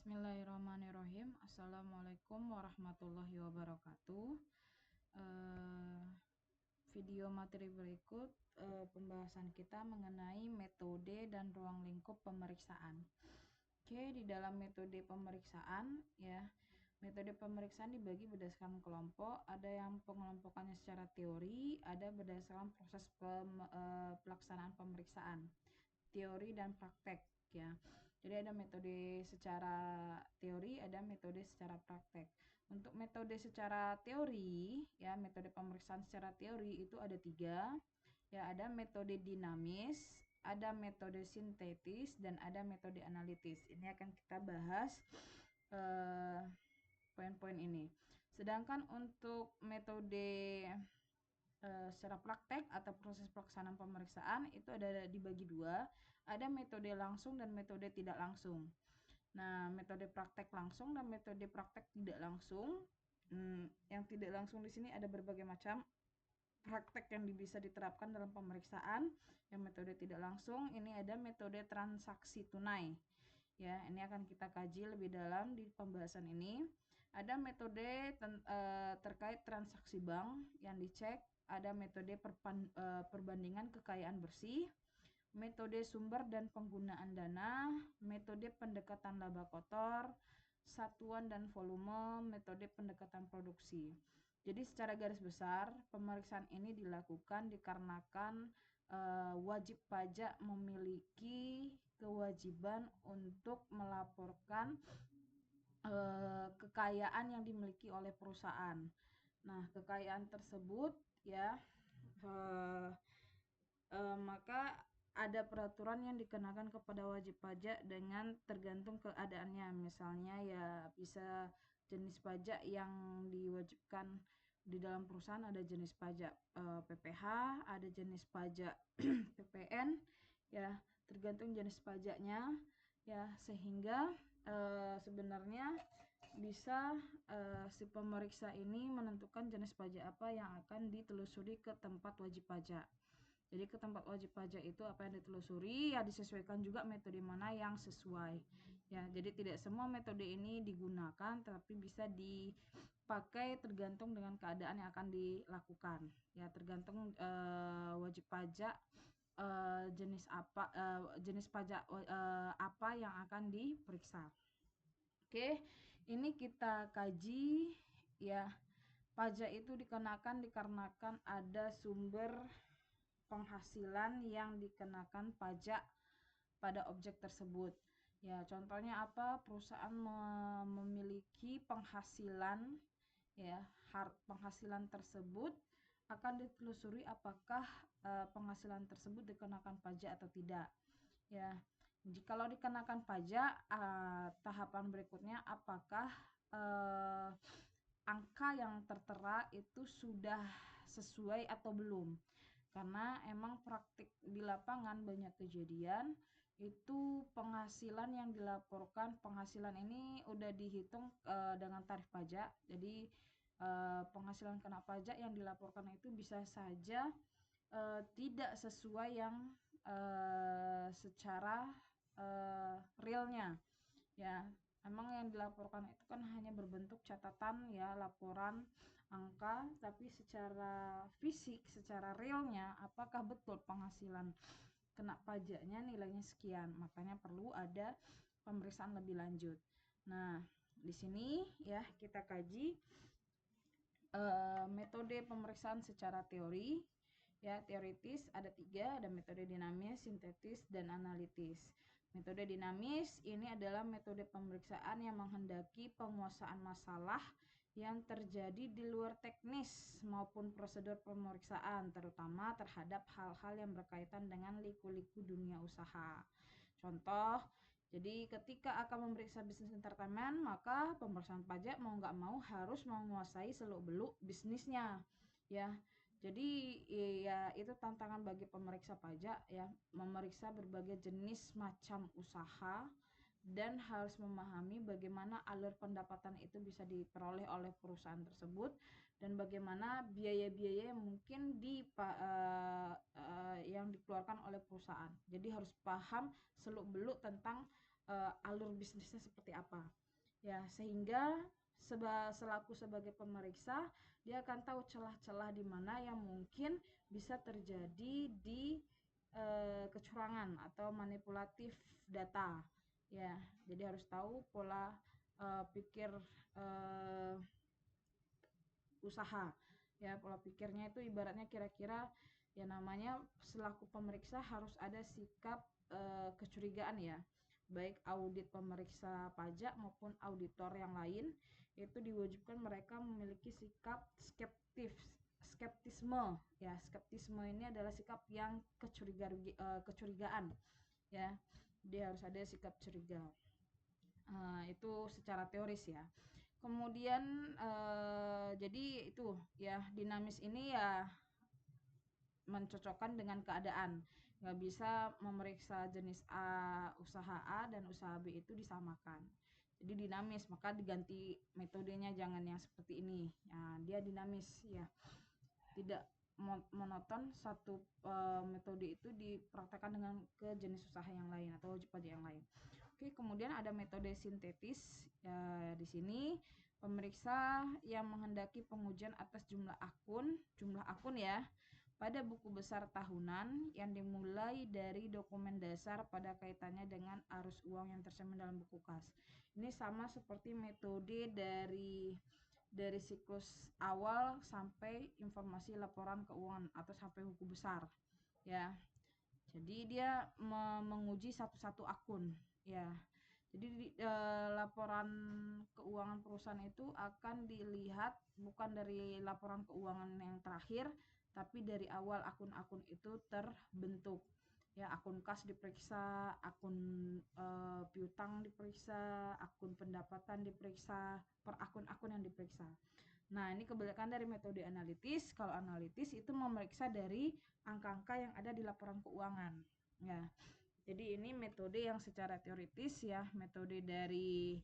Bismillahirrahmanirrahim. Assalamualaikum warahmatullahi wabarakatuh. Video materi berikut pembahasan kita mengenai metode dan ruang lingkup pemeriksaan. Oke, di dalam metode pemeriksaan metode pemeriksaan dibagi berdasarkan kelompok. Ada yang pengelompokannya secara teori, ada berdasarkan proses pelaksanaan pemeriksaan, teori dan praktek. Jadi ada metode secara teori, ada metode secara praktek. Untuk metode secara teori, metode pemeriksaan secara teori itu ada 3. Ada metode dinamis, ada metode sintetis, dan ada metode analitis. Ini akan kita bahas poin-poin ini. Sedangkan untuk metode secara praktek atau proses pelaksanaan pemeriksaan itu ada dibagi 2, ada metode langsung dan metode tidak langsung. Nah, metode praktek langsung dan metode praktek tidak langsung. Yang tidak langsung di sini ada berbagai macam praktek yang bisa diterapkan dalam pemeriksaan. Yang metode tidak langsung ini ada metode transaksi tunai. Ini akan kita kaji lebih dalam di pembahasan ini. Ada metode terkait transaksi bank yang dicek, ada metode perbandingan kekayaan bersih, metode sumber dan penggunaan dana, metode pendekatan laba kotor, satuan dan volume, metode pendekatan produksi. Jadi secara garis besar pemeriksaan ini dilakukan dikarenakan wajib pajak memiliki kewajiban untuk melaporkan kekayaan yang dimiliki oleh perusahaan. Nah, kekayaan tersebut maka ada peraturan yang dikenakan kepada wajib pajak dengan tergantung keadaannya. Misalnya bisa jenis pajak yang diwajibkan di dalam perusahaan, ada jenis pajak PPh, ada jenis pajak PPN, tergantung jenis pajaknya, sehingga sebenarnya bisa si pemeriksa ini menentukan jenis pajak apa yang akan ditelusuri ke tempat wajib pajak. Jadi ke tempat wajib pajak itu apa yang ditelusuri disesuaikan juga metode mana yang sesuai. Jadi tidak semua metode ini digunakan, tapi bisa dipakai tergantung dengan keadaan yang akan dilakukan. Tergantung wajib pajak jenis pajak apa yang akan diperiksa. Oke, ini kita kaji pajak itu dikenakan dikarenakan ada sumber penghasilan yang dikenakan pajak pada objek tersebut. Contohnya apa? Perusahaan memiliki penghasilan, penghasilan tersebut akan ditelusuri apakah penghasilan tersebut dikenakan pajak atau tidak. Jikalau dikenakan pajak, tahapan berikutnya apakah angka yang tertera itu sudah sesuai atau belum. Karena emang praktik di lapangan banyak kejadian itu penghasilan yang dilaporkan, penghasilan ini udah dihitung dengan tarif pajak. Jadi penghasilan kena pajak yang dilaporkan itu bisa saja tidak sesuai yang secara realnya. Emang yang dilaporkan itu kan hanya berbentuk catatan laporan angka, tapi secara fisik, secara realnya apakah betul penghasilan kena pajaknya nilainya sekian. Makanya perlu ada pemeriksaan lebih lanjut. Nah, di sini kita kaji metode pemeriksaan secara teori. Teoritis ada 3, ada metode dinamis, sintetis, dan analitis. Metode dinamis ini adalah metode pemeriksaan yang menghendaki penguasaan masalah yang terjadi di luar teknis maupun prosedur pemeriksaan, terutama terhadap hal-hal yang berkaitan dengan liku-liku dunia usaha. Contoh, jadi ketika akan memeriksa bisnis entertainment, maka pemeriksaan pajak mau nggak mau harus menguasai seluk-beluk bisnisnya. Jadi itu tantangan bagi pemeriksa pajak memeriksa berbagai jenis macam usaha dan harus memahami bagaimana alur pendapatan itu bisa diperoleh oleh perusahaan tersebut dan bagaimana biaya-biaya yang mungkin yang dikeluarkan oleh perusahaan. Jadi harus paham seluk-beluk tentang alur bisnisnya seperti apa. Ya, sehingga selaku sebagai pemeriksa, dia akan tahu celah-celah di mana yang mungkin bisa terjadi di kecurangan atau manipulatif data. Ya, jadi harus tahu pola pikir uh, usaha. Ya, pola pikirnya itu ibaratnya kira-kira ya namanya selaku pemeriksa harus ada sikap kecurigaan ya. Baik audit pemeriksa pajak maupun auditor yang lain itu diwajibkan mereka memiliki sikap skeptisme ya. Skeptisme ini adalah sikap yang kecurigaan ya. Dia harus ada sikap curiga. Itu secara teoris ya. Kemudian jadi itu ya, dinamis ini ya mencocokkan dengan keadaan. Nggak bisa memeriksa jenis usaha A dan usaha B itu disamakan. Jadi dinamis, maka diganti metodenya, jangan yang seperti ini. Nah, dia dinamis ya. Tidak monoton satu metode itu dipraktekkan dengan ke jenis usaha yang lain atau wajib pajak yang lain. Oke, kemudian ada metode sintetis. Ya, di sini pemeriksa yang menghendaki pengujian atas jumlah akun ya, pada buku besar tahunan yang dimulai dari dokumen dasar pada kaitannya dengan arus uang yang tercermin dalam buku kas. Ini sama seperti metode dari siklus awal sampai informasi laporan keuangan atau sampai buku besar ya. Jadi dia menguji satu-satu akun ya. Jadi laporan keuangan perusahaan itu akan dilihat bukan dari laporan keuangan yang terakhir, tapi dari awal akun-akun itu terbentuk. Ya, akun kas diperiksa, akun piutang diperiksa, akun pendapatan diperiksa, per akun-akun yang diperiksa. Nah, ini kebanyakan dari metode analitis. Kalau analitis itu memeriksa dari angka-angka yang ada di laporan keuangan. Ya. Jadi ini metode yang secara teoritis ya, metode dari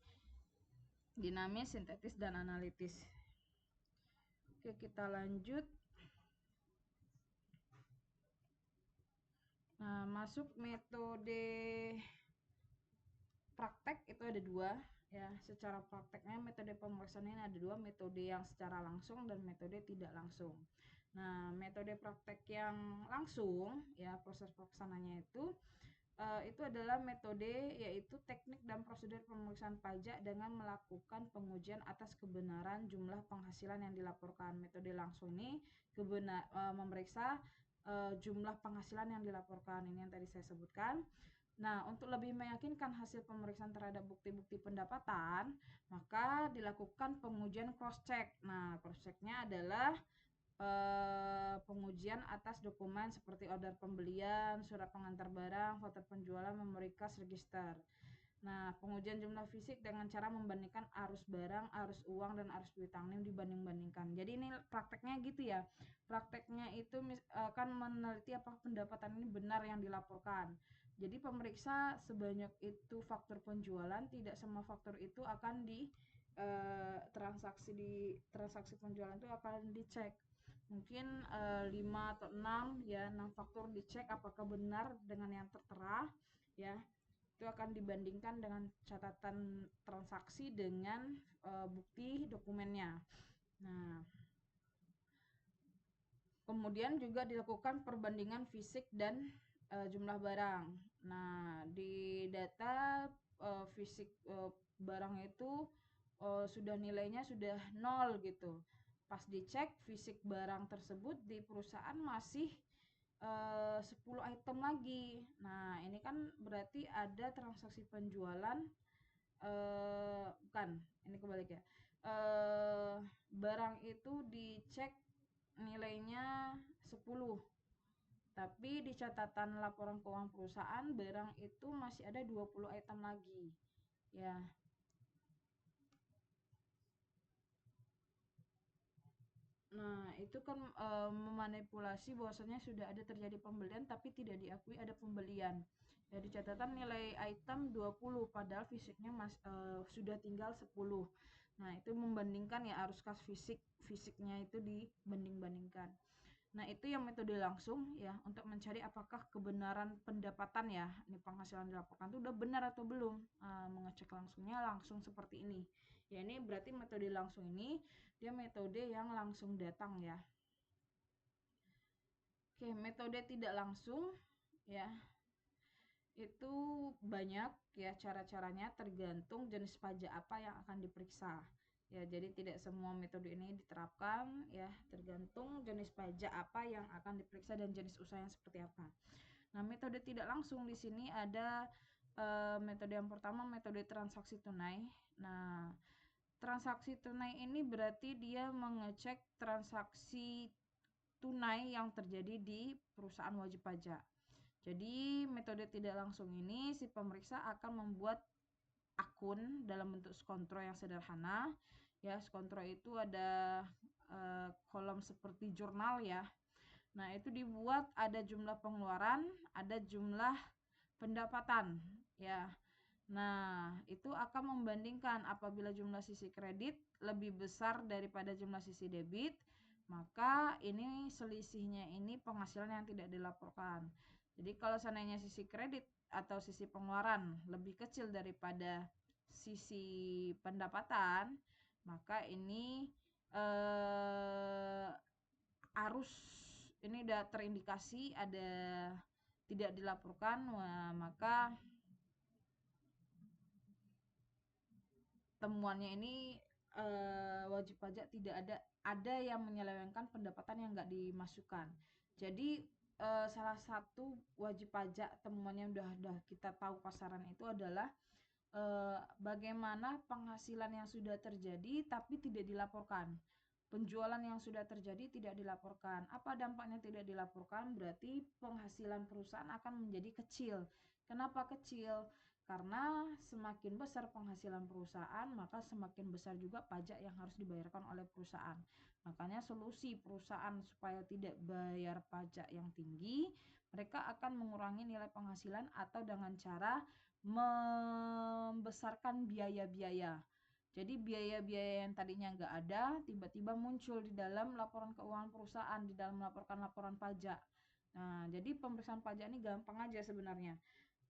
dinamis, sintetis, dan analitis. Oke, kita lanjut. Nah, masuk metode praktek itu ada dua ya. Secara prakteknya metode pemeriksaan ini ada dua, metode yang secara langsung dan metode tidak langsung. Nah, metode praktek yang langsung ya, proses pelaksananya itu adalah metode yaitu teknik dan prosedur pemeriksaan pajak dengan melakukan pengujian atas kebenaran jumlah penghasilan yang dilaporkan. Metode langsung ini memeriksa jumlah penghasilan yang dilaporkan. Ini yang tadi saya sebutkan. Nah, untuk lebih meyakinkan hasil pemeriksaan terhadap bukti-bukti pendapatan, maka dilakukan pengujian cross-check. Nah, cross-checknya adalah pengujian atas dokumen seperti order pembelian, surat pengantar barang, foto penjualan, memory cash register. Nah, pengujian jumlah fisik dengan cara membandingkan arus barang, arus uang, dan arus piutang ini dibanding-bandingkan. Jadi ini prakteknya gitu ya. Prakteknya itu akan meneliti apakah pendapatan ini benar yang dilaporkan. Jadi pemeriksa sebanyak itu faktur penjualan, tidak semua faktur itu akan transaksi penjualan itu akan dicek. Mungkin 5 atau 6 ya, 6 faktor dicek apakah benar dengan yang tertera ya. Itu akan dibandingkan dengan catatan transaksi dengan bukti dokumennya. Nah, kemudian juga dilakukan perbandingan fisik dan jumlah barang. Nah, di data fisik barang itu sudah nilainya sudah 0 gitu. Pas dicek fisik barang tersebut di perusahaan masih 10 item lagi. Nah, ini kan berarti ada transaksi penjualan bukan, ini kebalik ya. Barang itu dicek nilainya 10. Tapi di catatan laporan keuangan perusahaan barang itu masih ada 20 item lagi. Ya. Nah, itu kan memanipulasi bahwasanya sudah ada terjadi pembelian tapi tidak diakui ada pembelian. Ya, di catatan nilai item 20 padahal fisiknya sudah tinggal 10. Nah, itu membandingkan ya arus kas fisiknya itu dibanding-bandingkan. Nah, itu yang metode langsung ya, untuk mencari apakah kebenaran pendapatan ya, ini penghasilan dilaporkan itu udah benar atau belum. Mengecek langsungnya langsung seperti ini. Ya, ini berarti metode langsung ini dia metode yang langsung datang ya. Oke, metode tidak langsung ya, itu banyak ya cara-caranya, tergantung jenis pajak apa yang akan diperiksa. Ya, jadi tidak semua metode ini diterapkan ya, tergantung jenis pajak apa yang akan diperiksa dan jenis usaha yang seperti apa. Nah, metode tidak langsung di sini ada metode yang pertama, metode transaksi tunai. Nah, transaksi tunai ini berarti dia mengecek transaksi tunai yang terjadi di perusahaan wajib pajak. Jadi, metode tidak langsung ini si pemeriksa akan membuat akun dalam bentuk skontro yang sederhana. Ya, skontro itu ada kolom seperti jurnal ya. Nah, itu dibuat ada jumlah pengeluaran, ada jumlah pendapatan ya. Nah, itu akan membandingkan apabila jumlah sisi kredit lebih besar daripada jumlah sisi debit, maka ini selisihnya ini penghasilan yang tidak dilaporkan. Jadi kalau seandainya sisi kredit atau sisi pengeluaran lebih kecil daripada sisi pendapatan, maka ini arus ini udah terindikasi ada tidak dilaporkan, maka temuannya ini wajib pajak tidak ada yang menyelewengkan pendapatan yang nggak dimasukkan. Jadi salah satu wajib pajak temuannya udah kita tahu pasaran itu adalah bagaimana penghasilan yang sudah terjadi tapi tidak dilaporkan. Penjualan yang sudah terjadi tidak dilaporkan. Apa dampaknya tidak dilaporkan? Berarti penghasilan perusahaan akan menjadi kecil. Kenapa kecil? Karena semakin besar penghasilan perusahaan, maka semakin besar juga pajak yang harus dibayarkan oleh perusahaan. Makanya solusi perusahaan supaya tidak bayar pajak yang tinggi, mereka akan mengurangi nilai penghasilan atau dengan cara membesarkan biaya-biaya. Jadi biaya-biaya yang tadinya nggak ada, tiba-tiba muncul di dalam laporan keuangan perusahaan, di dalam melaporkan laporan pajak. Nah, jadi pemeriksaan pajak ini gampang aja sebenarnya.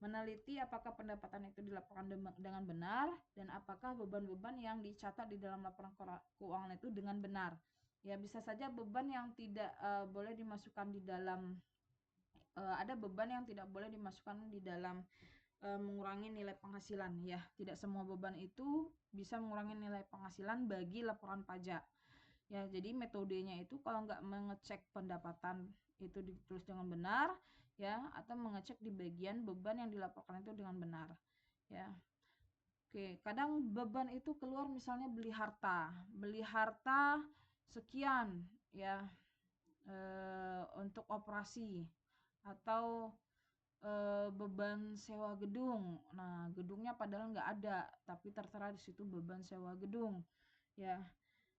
Meneliti apakah pendapatan itu dilaporkan dengan benar dan apakah beban-beban yang dicatat di dalam laporan keuangan itu dengan benar. Ya, bisa saja beban yang tidak boleh dimasukkan di dalam ada beban yang tidak boleh dimasukkan di dalam mengurangi nilai penghasilan ya. Tidak semua beban itu bisa mengurangi nilai penghasilan bagi laporan pajak. Ya, jadi metodenya itu kalau nggak mengecek pendapatan itu ditulis dengan benar ya, atau mengecek di bagian beban yang dilaporkan itu dengan benar ya. Oke, kadang beban itu keluar misalnya beli harta sekian ya untuk operasi, atau beban sewa gedung. Nah, gedungnya padahal nggak ada, tapi tertera di situ beban sewa gedung ya.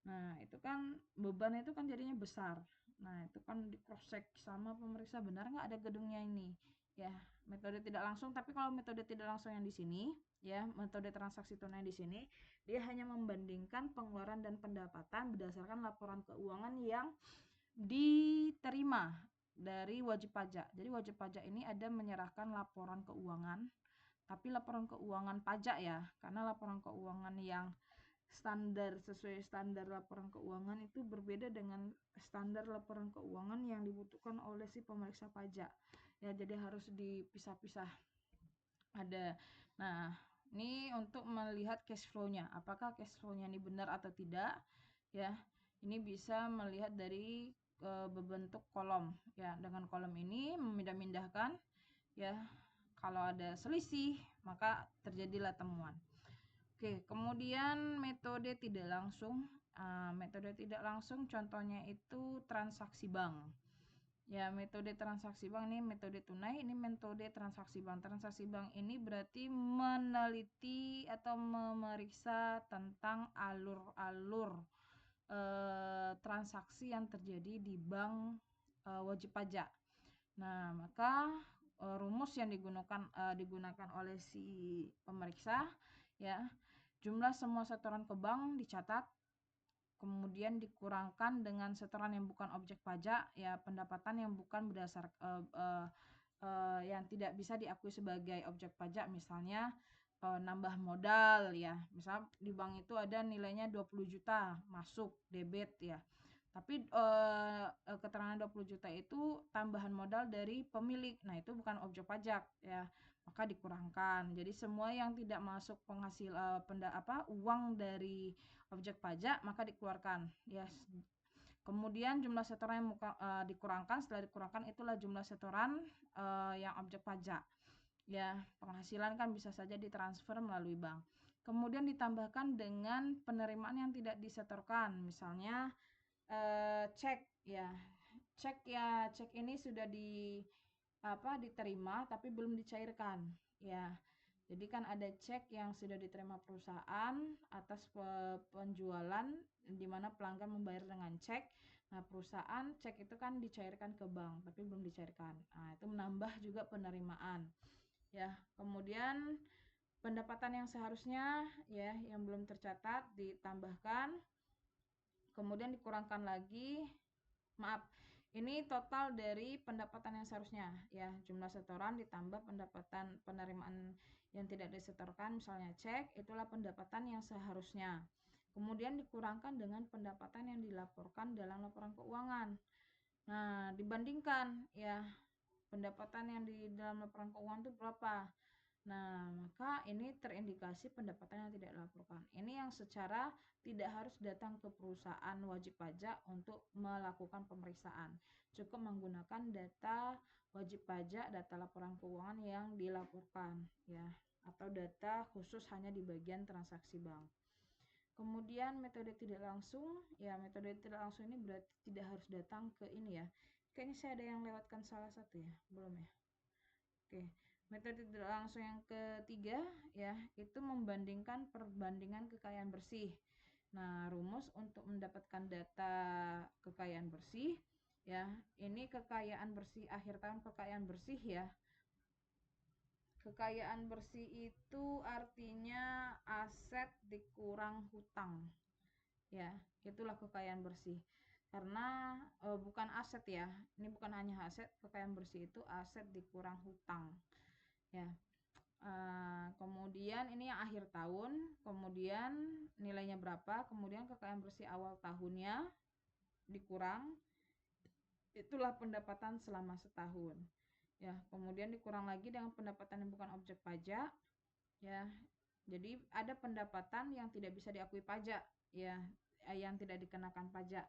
Nah, itu kan beban itu kan jadinya besar. Nah, itu kan di cross check sama pemeriksa, benar nggak ada gedungnya ini ya. Metode tidak langsung, tapi kalau metode tidak langsung yang di sini ya, metode transaksi tunai di sini dia hanya membandingkan pengeluaran dan pendapatan berdasarkan laporan keuangan yang diterima dari wajib pajak. Jadi wajib pajak ini ada menyerahkan laporan keuangan, tapi laporan keuangan pajak ya, karena laporan keuangan yang standar sesuai standar laporan keuangan itu berbeda dengan standar laporan keuangan yang dibutuhkan oleh si pemeriksa pajak ya, jadi harus dipisah-pisah ada. Nah, ini untuk melihat cash flow-nya, apakah cash flow-nya ini benar atau tidak ya. Ini bisa melihat dari berbentuk kolom ya, dengan kolom ini memindah-mindahkan ya, kalau ada selisih maka terjadilah temuan. Oke, kemudian metode tidak langsung. Metode tidak langsung contohnya itu transaksi bank. Ya, metode transaksi bank ini metode tunai, ini metode transaksi bank. Transaksi bank ini berarti meneliti atau memeriksa tentang alur-alur transaksi yang terjadi di bank wajib pajak. Nah, maka rumus yang digunakan oleh si pemeriksa ya, jumlah semua setoran ke bank dicatat, kemudian dikurangkan dengan setoran yang bukan objek pajak, ya pendapatan yang bukan yang tidak bisa diakui sebagai objek pajak, misalnya nambah modal ya, misal di bank itu ada nilainya 20 juta masuk debit ya, tapi keterangan 20 juta itu tambahan modal dari pemilik, nah itu bukan objek pajak ya, maka dikurangkan. Jadi semua yang tidak masuk uang dari objek pajak maka dikeluarkan ya. Kemudian jumlah setoran yang dikurangkan, setelah dikurangkan itulah jumlah setoran yang objek pajak ya. Penghasilan kan bisa saja ditransfer melalui bank. Kemudian ditambahkan dengan penerimaan yang tidak disetorkan, misalnya cek ya. Cek ini sudah diterima tapi belum dicairkan ya. Jadi kan ada cek yang sudah diterima perusahaan atas penjualan di mana pelanggan membayar dengan cek. Nah, perusahaan cek itu kan dicairkan ke bank tapi belum dicairkan. Nah, itu menambah juga penerimaan. Ya, kemudian pendapatan yang seharusnya ya yang belum tercatat ditambahkan. Kemudian dikurangkan lagi. Maaf, ini total dari pendapatan yang seharusnya ya, jumlah setoran ditambah pendapatan penerimaan yang tidak disetorkan, misalnya cek, itulah pendapatan yang seharusnya. Kemudian dikurangkan dengan pendapatan yang dilaporkan dalam laporan keuangan. Nah, dibandingkan ya, pendapatan yang di dalam laporan keuangan itu berapa. Nah, maka ini terindikasi pendapatan yang tidak dilaporkan. Ini yang secara tidak harus datang ke perusahaan wajib pajak untuk melakukan pemeriksaan. Cukup menggunakan data wajib pajak, data laporan keuangan yang dilaporkan ya, atau data khusus hanya di bagian transaksi bank. Kemudian metode tidak langsung, ya metode tidak langsung ini berarti tidak harus datang ke ini ya. Kayaknya saya ada yang lewatkan salah satu ya, belum ya? Oke. Metode tidak langsung yang ketiga ya, itu membandingkan perbandingan kekayaan bersih. Nah, rumus untuk mendapatkan data kekayaan bersih ya, ini kekayaan bersih akhir tahun, kekayaan bersih ya. Kekayaan bersih itu artinya aset dikurang hutang. Ya, itulah kekayaan bersih. Karena bukan aset ya. Ini bukan hanya aset, kekayaan bersih itu aset dikurang hutang. Ya. Kemudian ini yang akhir tahun, kemudian nilainya berapa, kemudian kekayaan bersih awal tahunnya dikurang, itulah pendapatan selama setahun ya. Kemudian dikurang lagi dengan pendapatan yang bukan objek pajak ya. Jadi ada pendapatan yang tidak bisa diakui pajak ya, yang tidak dikenakan pajak.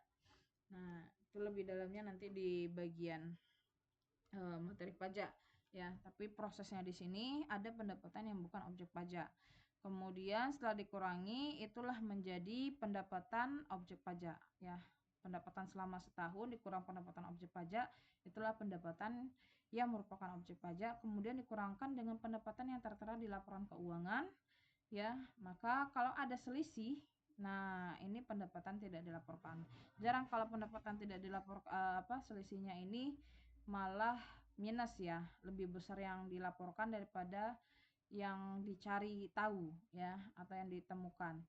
Nah, itu lebih dalamnya nanti di bagian materi pajak ya, tapi prosesnya di sini ada pendapatan yang bukan objek pajak. Kemudian setelah dikurangi itulah menjadi pendapatan objek pajak ya. Pendapatan selama setahun dikurang pendapatan objek pajak, itulah pendapatan yang merupakan objek pajak. Kemudian dikurangkan dengan pendapatan yang tertera di laporan keuangan ya. Maka kalau ada selisih, nah ini pendapatan tidak dilaporkan. Jarang kalau pendapatan tidak dilaporkan, selisihnya ini malah minus ya, lebih besar yang dilaporkan daripada yang dicari tahu ya, atau yang ditemukan.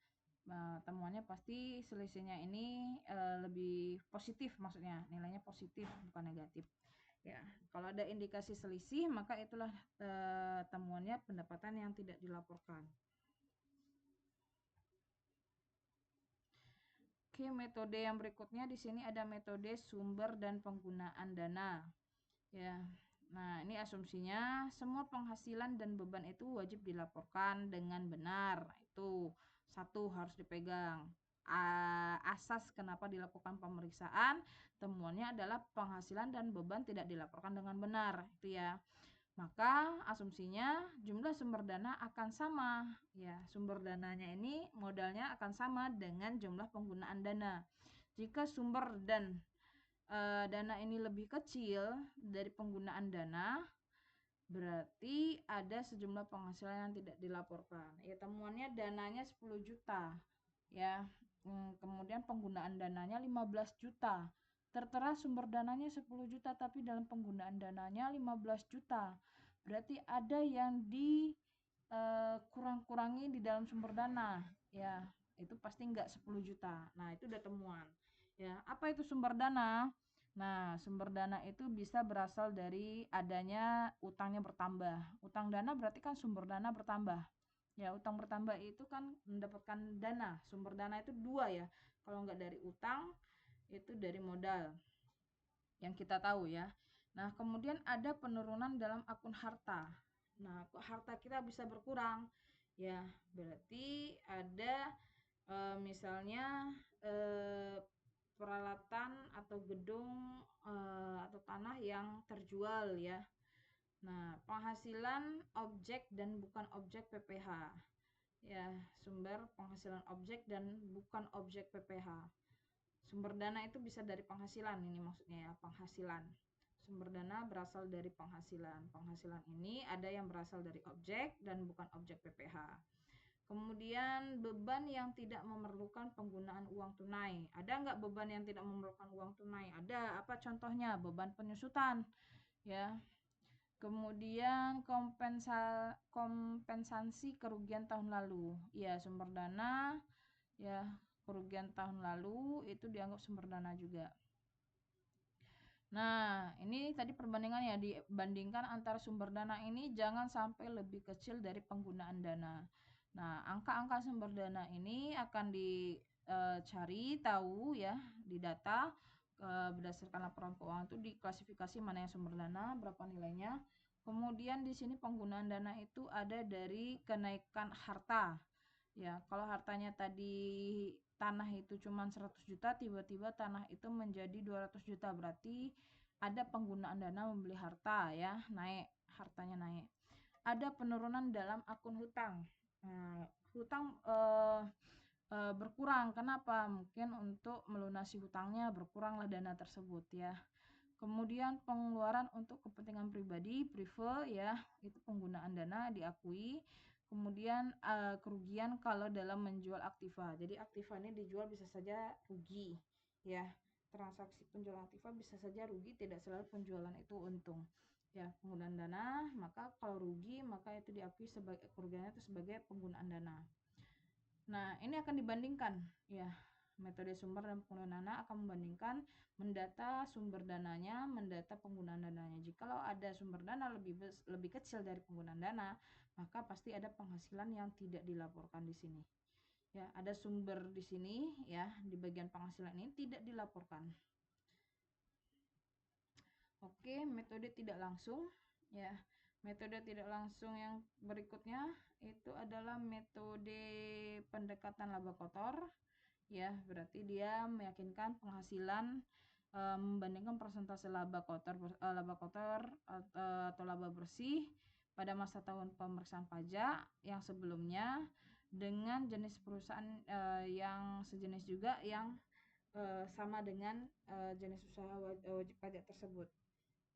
Temuannya pasti selisihnya ini lebih positif, maksudnya nilainya positif bukan negatif ya. Kalau ada indikasi selisih maka itulah temuannya pendapatan yang tidak dilaporkan. Oke, metode yang berikutnya di sini ada metode sumber dan penggunaan dana. Ya. Nah, ini asumsinya semua penghasilan dan beban itu wajib dilaporkan dengan benar. Itu satu harus dipegang. Asas kenapa dilakukan pemeriksaan, temuannya adalah penghasilan dan beban tidak dilaporkan dengan benar. Itu ya. Maka asumsinya jumlah sumber dana akan sama ya, sumber dananya ini modalnya akan sama dengan jumlah penggunaan dana. Jika sumber dan dana ini lebih kecil dari penggunaan dana, berarti ada sejumlah penghasilan yang tidak dilaporkan ya. Temuannya dananya 10 juta ya, kemudian penggunaan dananya 15 juta. Tertera sumber dananya 10 juta tapi dalam penggunaan dananya 15 juta. Berarti ada yang kurang-kurangi di dalam sumber dana ya. itu pasti nggak 10 juta. Nah, itu udah temuan. Ya, apa itu sumber dana? Nah, sumber dana itu bisa berasal dari adanya utangnya bertambah. Utang dana berarti kan sumber dana bertambah. Ya, utang bertambah itu kan mendapatkan dana. Sumber dana itu dua ya. Kalau nggak dari utang, itu dari modal yang kita tahu ya. Nah, kemudian ada penurunan dalam akun harta. Nah, harta kita bisa berkurang. Ya, berarti ada misalnya peralatan atau gedung atau tanah yang terjual ya. Nah, penghasilan objek dan bukan objek PPh. Ya, sumber penghasilan objek dan bukan objek PPh. Sumber dana itu bisa dari penghasilan, ini maksudnya ya, penghasilan. Sumber dana berasal dari penghasilan. Penghasilan ini ada yang berasal dari objek dan bukan objek PPh. Kemudian beban yang tidak memerlukan penggunaan uang tunai. Ada nggak beban yang tidak memerlukan uang tunai? Ada. Apa contohnya? Beban penyusutan, ya. Kemudian kompensasi kerugian tahun lalu. Ya, sumber dana, ya, kerugian tahun lalu itu dianggap sumber dana juga. Nah, ini tadi perbandingan ya, dibandingkan antara sumber dana ini jangan sampai lebih kecil dari penggunaan dana. Nah, angka-angka sumber dana ini akan dicari tahu ya di data berdasarkan laporan keuangan itu diklasifikasi mana yang sumber dana, berapa nilainya. Kemudian di sini penggunaan dana itu ada dari kenaikan harta. Ya, kalau hartanya tadi tanah itu cuma 100 juta, tiba-tiba tanah itu menjadi 200 juta, berarti ada penggunaan dana membeli harta ya, naik, hartanya naik. Ada penurunan dalam akun hutang. Nah, hutang berkurang. Kenapa? Mungkin untuk melunasi hutangnya berkuranglah dana tersebut ya. Kemudian pengeluaran untuk kepentingan pribadi, prive ya, itu penggunaan dana diakui. Kemudian kerugian kalau dalam menjual aktiva. Jadi aktiva ini dijual bisa saja rugi ya. Transaksi penjualan aktiva bisa saja rugi, tidak selalu penjualan itu untung. Ya, penggunaan dana, maka kalau rugi maka itu diakui sebagai kerugiannya itu sebagai penggunaan dana. Nah, ini akan dibandingkan ya. Metode sumber dan penggunaan dana akan membandingkan mendata sumber dananya, mendata penggunaan dananya. Jikalau ada sumber dana lebih kecil dari penggunaan dana, maka pasti ada penghasilan yang tidak dilaporkan di sini. Ya, ada sumber di sini ya, di bagian penghasilan ini tidak dilaporkan. Oke, metode tidak langsung ya. Metode tidak langsung yang berikutnya itu adalah metode pendekatan laba kotor. Ya, berarti dia meyakinkan penghasilan membandingkan persentase laba kotor atau laba bersih pada masa tahun pemeriksaan pajak yang sebelumnya dengan jenis perusahaan yang sejenis juga yang sama dengan jenis usaha wajib pajak tersebut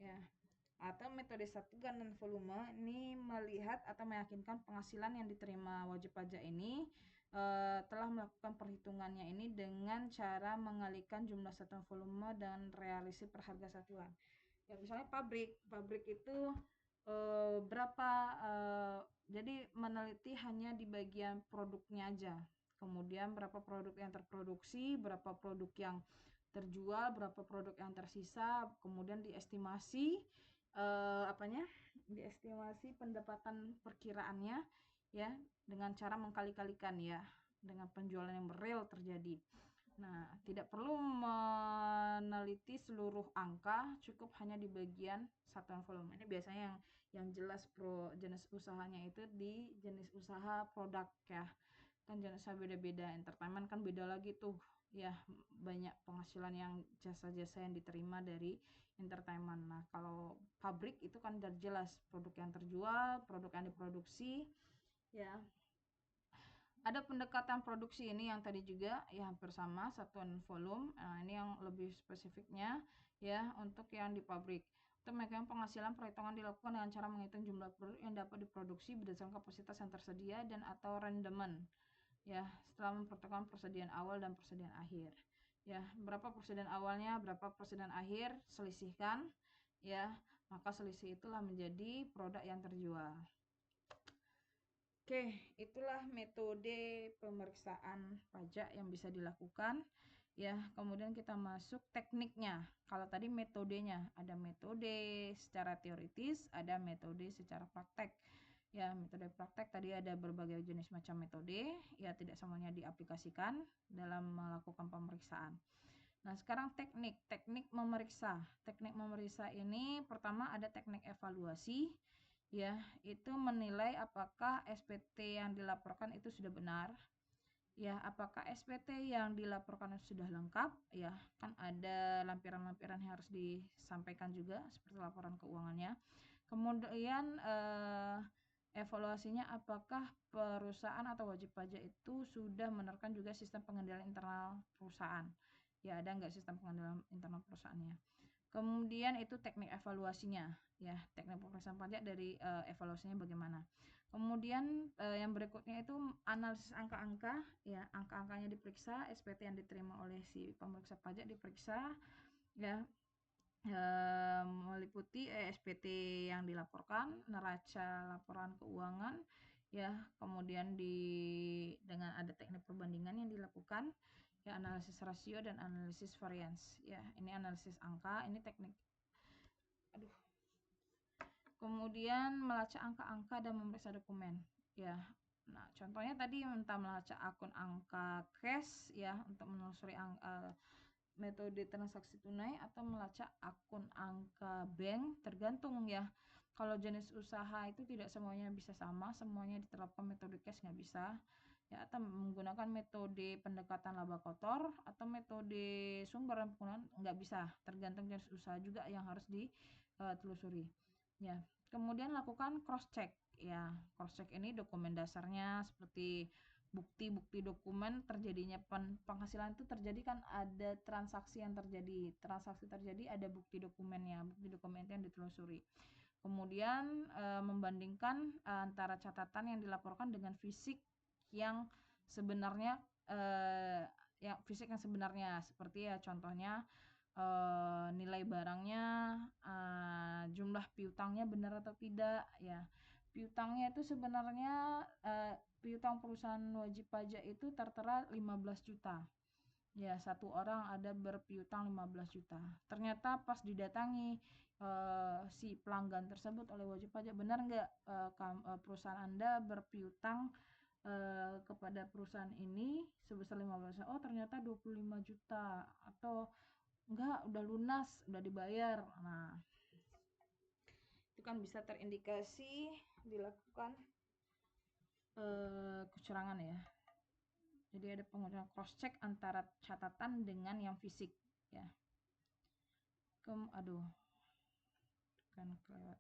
ya. Atau metode satuan dan volume ini melihat atau meyakinkan penghasilan yang diterima wajib pajak ini telah melakukan perhitungannya ini dengan cara mengalihkan jumlah satuan volume dan realisasi per harga satuan. Ya, misalnya pabrik itu berapa jadi meneliti hanya di bagian produknya aja. Kemudian berapa produk yang terproduksi, berapa produk yang terjual, berapa produk yang tersisa, kemudian diestimasi diestimasi pendapatan perkiraannya ya dengan cara mengkali-kalikan ya dengan penjualan yang real terjadi. Nah, tidak perlu meneliti seluruh angka, cukup hanya di bagian satuan volume. Ini biasanya yang jelas jenis usahanya itu di jenis usaha produk ya. Kan jenis usaha beda-beda, entertainment kan beda lagi tuh. Ya, banyak penghasilan yang jasa-jasa yang diterima dari entertainment. Nah, kalau pabrik itu kan udah jelas produk yang terjual, produk yang diproduksi ya. Ada pendekatan produksi ini yang tadi juga ya hampir sama, satuan volume. Nah, ini yang lebih spesifiknya ya untuk yang di pabrik. Untuk meyakinkan penghasilan, perhitungan dilakukan dengan cara menghitung jumlah produk yang dapat diproduksi berdasarkan kapasitas yang tersedia dan atau rendemen. Ya, setelah memperhitungkan persediaan awal dan persediaan akhir. Ya, berapa persediaan awalnya, berapa persediaan akhir, selisihkan ya, maka selisih itulah menjadi produk yang terjual. Oke, itulah metode pemeriksaan pajak yang bisa dilakukan. Ya, kemudian kita masuk tekniknya. Kalau tadi metodenya, ada metode secara teoritis, ada metode secara praktek. Ya, metode praktek tadi ada berbagai jenis macam metode, ya tidak semuanya diaplikasikan dalam melakukan pemeriksaan. Nah, sekarang teknik memeriksa. Teknik memeriksa ini pertama ada teknik evaluasi, ya, itu menilai apakah SPT yang dilaporkan itu sudah benar. Ya, apakah SPT yang dilaporkan sudah lengkap? Ya, kan ada lampiran-lampiran yang harus disampaikan juga seperti laporan keuangannya. Kemudian evaluasinya apakah perusahaan atau wajib pajak itu sudah menerapkan juga sistem pengendalian internal perusahaan. Ya, ada nggak sistem pengendalian internal perusahaannya. Kemudian itu teknik evaluasinya, ya, teknik pemeriksaan pajak dari evaluasinya bagaimana. Kemudian yang berikutnya itu analisis angka-angka, ya, angka-angkanya diperiksa, SPT yang diterima oleh si pemeriksa pajak diperiksa, ya, meliputi SPT yang dilaporkan, neraca laporan keuangan, ya, kemudian dengan ada teknik perbandingan yang dilakukan, ya, analisis rasio dan analisis variance, ya, ini analisis angka, ini teknik. Kemudian melacak angka-angka dan memeriksa dokumen, ya. Nah, contohnya tadi minta melacak akun angka cash, ya, untuk menelusuri metode transaksi tunai, atau melacak akun angka bank, tergantung, ya. Kalau jenis usaha itu tidak semuanya bisa sama, semuanya diterapkan metode cash nggak bisa, ya, atau menggunakan metode pendekatan laba kotor atau metode sumber dan penggunaan nggak bisa, tergantung jenis usaha juga yang harus ditelusuri, ya. Kemudian lakukan cross check, ya. Cross check ini dokumen dasarnya seperti bukti-bukti dokumen terjadinya penghasilan itu terjadi, kan ada transaksi yang terjadi, ada bukti dokumennya, bukti dokumen yang ditelusuri. Kemudian membandingkan antara catatan yang dilaporkan dengan fisik yang sebenarnya, fisik yang sebenarnya, seperti, ya, contohnya nilai barangnya, jumlah piutangnya benar atau tidak, ya. Piutangnya itu sebenarnya piutang perusahaan wajib pajak itu tertera 15 juta. Ya, satu orang ada berpiutang 15 juta. Ternyata pas didatangi si pelanggan tersebut oleh wajib pajak, benar nggak perusahaan Anda berpiutang kepada perusahaan ini sebesar 15 juta? Oh, ternyata 25 juta, atau enggak, udah lunas, udah dibayar. Nah, itu kan bisa terindikasi dilakukan kecurangan, ya. Jadi ada pengujian cross check antara catatan dengan yang fisik, ya. Kan kelewat.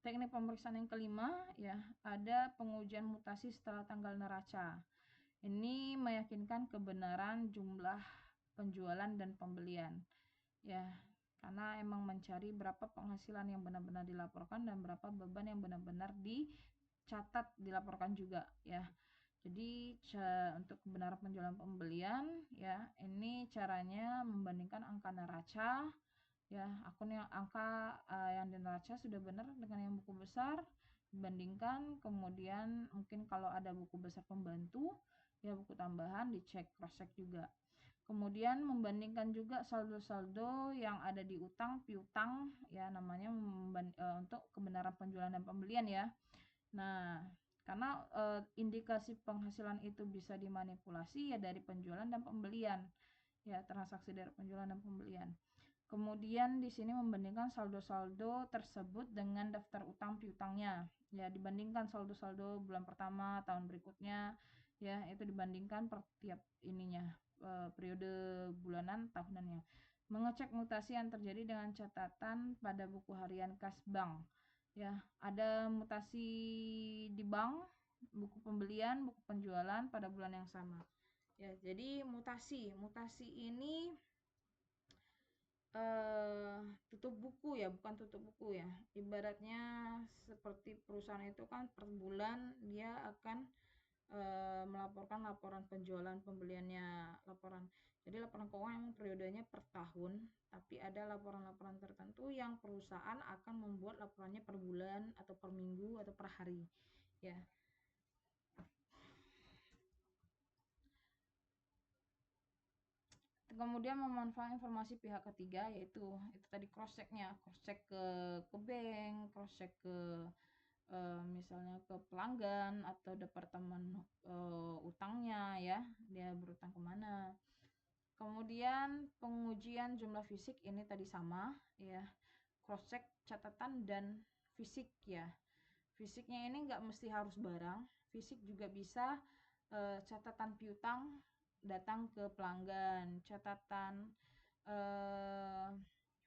Teknik pemeriksaan yang kelima, ya, ada pengujian mutasi setelah tanggal neraca. Ini meyakinkan kebenaran jumlah penjualan dan pembelian, ya, karena emang mencari berapa penghasilan yang benar-benar dilaporkan dan berapa beban yang benar-benar dicatat dilaporkan juga, ya. Jadi untuk kebenaran penjualan pembelian, ya, ini caranya membandingkan angka neraca, ya, angka yang di neraca sudah benar dengan yang buku besar, dibandingkan. Kemudian mungkin kalau ada buku besar pembantu, ya, buku tambahan dicek, cross check juga. Kemudian membandingkan juga saldo-saldo yang ada di utang piutang, ya, namanya untuk kebenaran penjualan dan pembelian, ya. Nah, karena indikasi penghasilan itu bisa dimanipulasi, ya, dari penjualan dan pembelian, ya, transaksi dari penjualan dan pembelian. Kemudian di sini membandingkan saldo-saldo tersebut dengan daftar utang piutangnya, ya, dibandingkan saldo-saldo bulan pertama tahun berikutnya, ya, itu dibandingkan per tiap ininya, periode bulanan tahunannya. Mengecek mutasi yang terjadi dengan catatan pada buku harian kas bank, ya, ada mutasi di bank, buku pembelian, buku penjualan pada bulan yang sama, ya. Jadi mutasi ini tutup buku, ya, bukan tutup buku, ya. Ibaratnya seperti perusahaan itu kan per bulan dia akan melaporkan laporan penjualan pembeliannya, jadi laporan keuangan memang periodenya per tahun, tapi ada laporan-laporan tertentu yang perusahaan akan membuat laporannya per bulan atau per minggu atau per hari, ya. Kemudian memanfaatkan informasi pihak ketiga, yaitu itu tadi cross checknya, cross check ke bank, cross check ke misalnya ke pelanggan atau departemen utangnya ya, dia berutang kemana. Kemudian pengujian jumlah fisik ini tadi sama ya, cross check catatan dan fisik ya. Fisiknya ini nggak mesti harus barang, fisik juga bisa catatan piutang datang ke pelanggan, catatan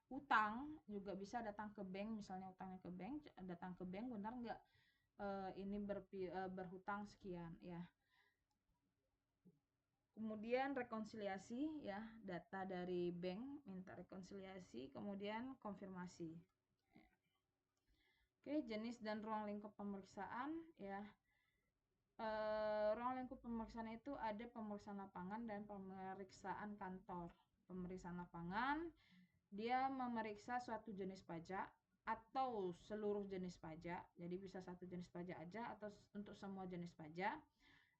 utang juga bisa datang ke bank, misalnya utangnya ke bank, datang ke bank, benar nggak ini berhutang sekian ya. Kemudian rekonsiliasi ya, data dari bank minta rekonsiliasi, kemudian konfirmasi. Oke, jenis dan ruang lingkup pemeriksaan ya. Ruang lingkup pemeriksaan itu ada pemeriksaan lapangan dan pemeriksaan kantor. Pemeriksaan lapangan dia memeriksa suatu jenis pajak atau seluruh jenis pajak, jadi bisa satu jenis pajak aja atau untuk semua jenis pajak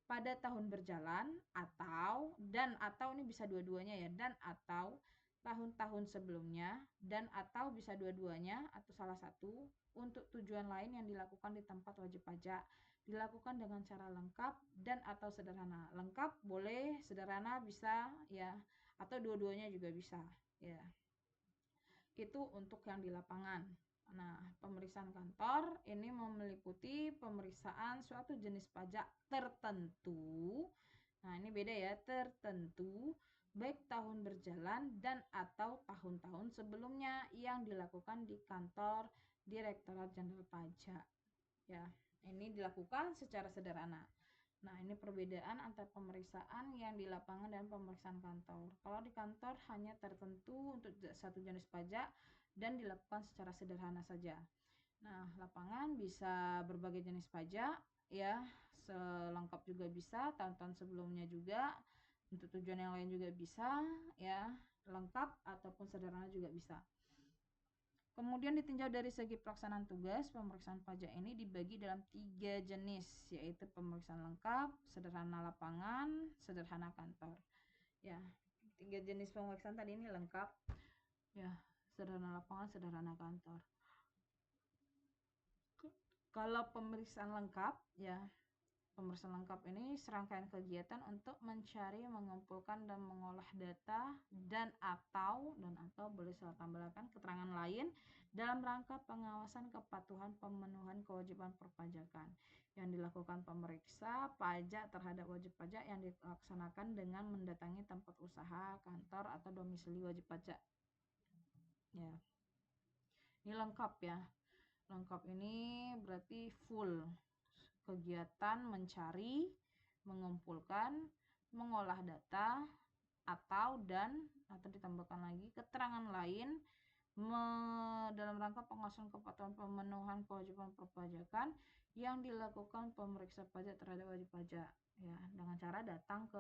pada tahun berjalan atau ini bisa dua-duanya ya, dan atau tahun-tahun sebelumnya, dan atau bisa dua-duanya atau salah satu untuk tujuan lain yang dilakukan di tempat wajib pajak, dilakukan dengan cara lengkap dan atau sederhana. Lengkap boleh, sederhana bisa ya, atau dua-duanya juga bisa ya. Itu untuk yang di lapangan. Nah, pemeriksaan kantor ini meliputi pemeriksaan suatu jenis pajak tertentu. Nah, ini beda ya, tertentu, baik tahun berjalan dan atau tahun-tahun sebelumnya yang dilakukan di kantor Direktorat Jenderal Pajak. Ya, ini dilakukan secara sederhana. Nah, ini perbedaan antara pemeriksaan yang di lapangan dan pemeriksaan kantor. Kalau di kantor hanya tertentu untuk satu jenis pajak dan dilakukan secara sederhana saja. Nah, lapangan bisa berbagai jenis pajak ya, selengkap juga bisa, tahun-tahun sebelumnya juga, untuk tujuan yang lain juga bisa ya, lengkap ataupun sederhana juga bisa. Kemudian ditinjau dari segi pelaksanaan tugas, pemeriksaan pajak ini dibagi dalam 3 jenis, yaitu pemeriksaan lengkap, sederhana lapangan, sederhana kantor. Ya, 3 jenis pemeriksaan tadi ini lengkap, ya, sederhana lapangan, sederhana kantor. Kalau pemeriksaan lengkap, ya, pemeriksaan lengkap ini serangkaian kegiatan untuk mencari, mengumpulkan, dan mengolah data dan atau boleh saya tambahkan keterangan lain dalam rangka pengawasan kepatuhan pemenuhan kewajiban perpajakan yang dilakukan pemeriksa pajak terhadap wajib pajak yang dilaksanakan dengan mendatangi tempat usaha, kantor, atau domisili wajib pajak. Ya, ini lengkap ya. Lengkap ini berarti full kegiatan mencari, mengumpulkan, mengolah data, atau ditambahkan lagi keterangan lain dalam rangka pengawasan kepatuhan pemenuhan kewajiban perpajakan yang dilakukan pemeriksa pajak terhadap wajib pajak ya, dengan cara datang ke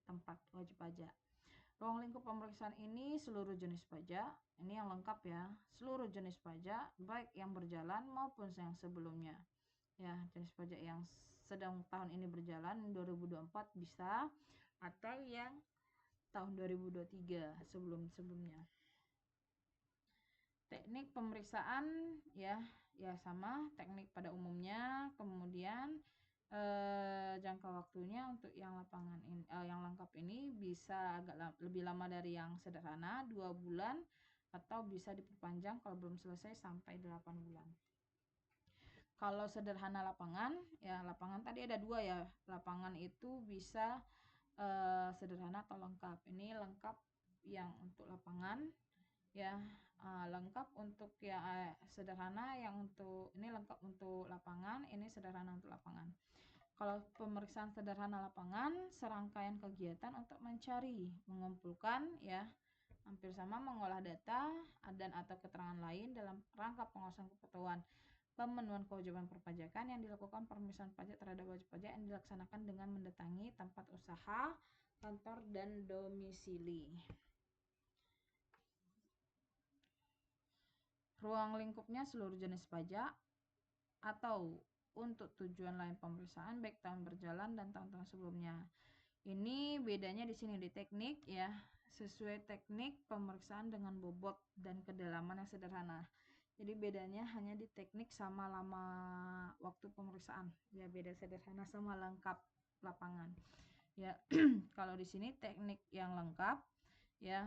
tempat wajib pajak. Ruang lingkup pemeriksaan ini seluruh jenis pajak, ini yang lengkap ya, seluruh jenis pajak baik yang berjalan maupun yang sebelumnya. Ya, jenis pajak yang sedang tahun ini berjalan 2024 bisa, atau yang tahun 2023 sebelumnya. Teknik pemeriksaan ya sama teknik pada umumnya. Kemudian jangka waktunya untuk yang lapangan ini, yang lengkap ini bisa agak lebih lama dari yang sederhana, 2 bulan, atau bisa diperpanjang kalau belum selesai sampai 8 bulan. Kalau sederhana lapangan, ya lapangan tadi ada 2 ya. Lapangan itu bisa sederhana atau lengkap. Ini lengkap yang untuk lapangan ya, lengkap untuk ya sederhana yang untuk ini lengkap untuk lapangan, ini sederhana untuk lapangan. Kalau pemeriksaan sederhana lapangan, serangkaian kegiatan untuk mencari, mengumpulkan ya, hampir sama mengolah data dan atau keterangan lain dalam rangka pengawasan kepatuhan pemenuhan kewajiban perpajakan yang dilakukan pemeriksaan pajak terhadap wajib pajak yang dilaksanakan dengan mendatangi tempat usaha, kantor, dan domisili. Ruang lingkupnya seluruh jenis pajak atau untuk tujuan lain pemeriksaan baik tahun berjalan dan tahun-tahun sebelumnya. Ini bedanya di sini di teknik ya, sesuai teknik pemeriksaan dengan bobot dan kedalaman yang sederhana. Jadi bedanya hanya di teknik sama lama waktu pemeriksaan. Ya beda sederhana sama lengkap lapangan. Ya kalau di sini teknik yang lengkap ya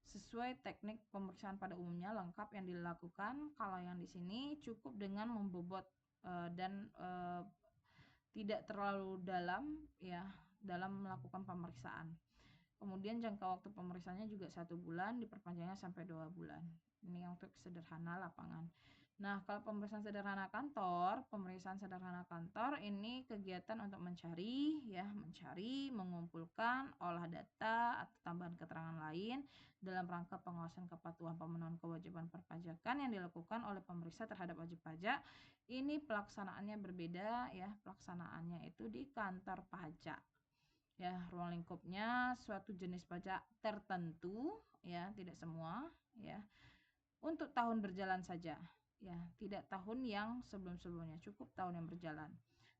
sesuai teknik pemeriksaan pada umumnya lengkap yang dilakukan. Kalau yang di sini cukup dengan membobot dan tidak terlalu dalam ya dalam melakukan pemeriksaan. Kemudian jangka waktu pemeriksaannya juga 1 bulan, diperpanjangnya sampai 2 bulan. Ini untuk sederhana lapangan. Nah, kalau pemeriksaan sederhana kantor ini kegiatan untuk mencari, mengumpulkan, olah data atau tambahan keterangan lain dalam rangka pengawasan kepatuhan pemenuhan kewajiban perpajakan yang dilakukan oleh pemeriksa terhadap wajib pajak. Ini pelaksanaannya berbeda ya, pelaksanaannya itu di kantor pajak. Ya, ruang lingkupnya suatu jenis pajak tertentu ya, tidak semua ya. Untuk tahun berjalan saja ya, tidak tahun yang sebelum-sebelumnya, cukup tahun yang berjalan.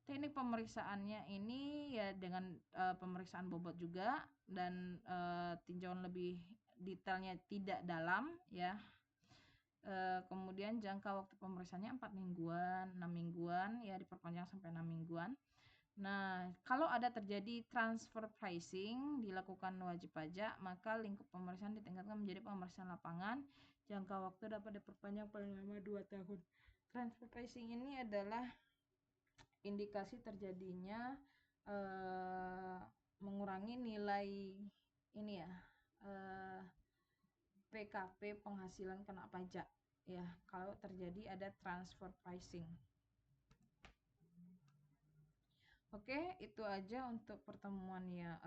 Teknik pemeriksaannya ini ya dengan pemeriksaan bobot juga dan tinjauan lebih detailnya tidak dalam ya. Kemudian jangka waktu pemeriksaannya 4 mingguan, 6 mingguan ya, diperpanjang sampai 6 mingguan. Nah, kalau ada terjadi transfer pricing dilakukan wajib pajak, maka lingkup pemeriksaan ditingkatkan menjadi pemeriksaan lapangan. Jangka waktu dapat diperpanjang paling lama 2 tahun. Transfer pricing ini adalah indikasi terjadinya mengurangi nilai ini ya, PKP penghasilan kena pajak ya, kalau terjadi ada transfer pricing. Oke, itu aja untuk pertemuan ya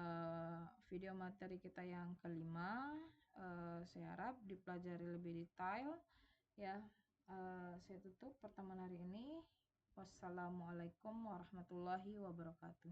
video materi kita yang kelima. Saya harap dipelajari lebih detail ya. Saya tutup pertemuan hari ini. Wassalamualaikum warahmatullahi wabarakatuh.